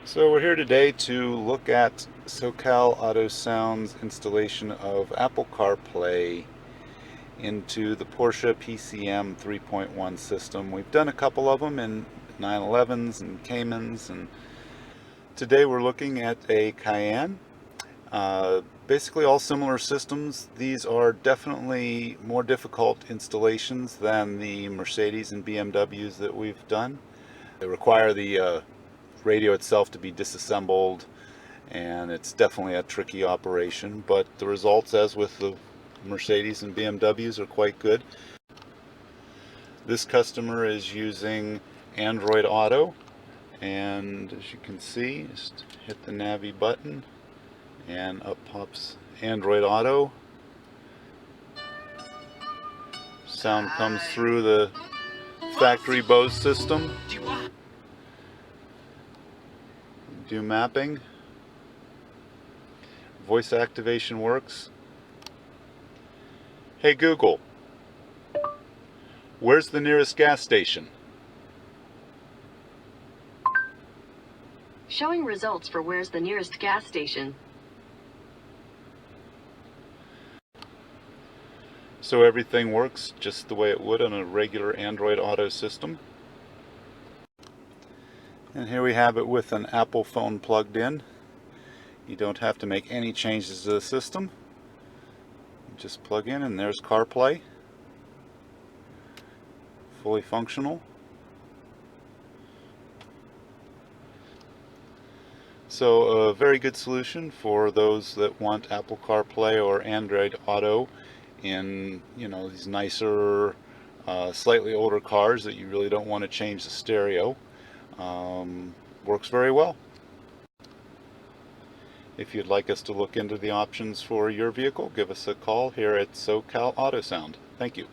So we're here today to look at SoCal AutoSound's installation of Apple CarPlay into the Porsche PCM 3.1 system. We've done a couple of them in 911s and Caymans, and today we're looking at a Cayenne. Basically all similar systems. These are definitely more difficult installations than the Mercedes and BMWs that we've done. They require the radio itself to be disassembled, and it's definitely a tricky operation, but the results, as with the Mercedes and BMWs, are quite good. This customer is using Android Auto, and as you can see, just hit the Navi button and up pops Android Auto. Sound comes through the factory Bose system. Do mapping. Voice activation works. Hey Google, where's the nearest gas station? Showing results for where's the nearest gas station. So everything works just the way it would on a regular Android Auto system. And here we have it with an Apple phone plugged in. You don't have to make any changes to the system. Just plug in and there's CarPlay. Fully functional. So a very good solution for those that want Apple CarPlay or Android Auto in, these nicer, slightly older cars that you really don't want to change the stereo. Works very well. If you'd like us to look into the options for your vehicle, give us a call here at SoCal AutoSound. Thank you.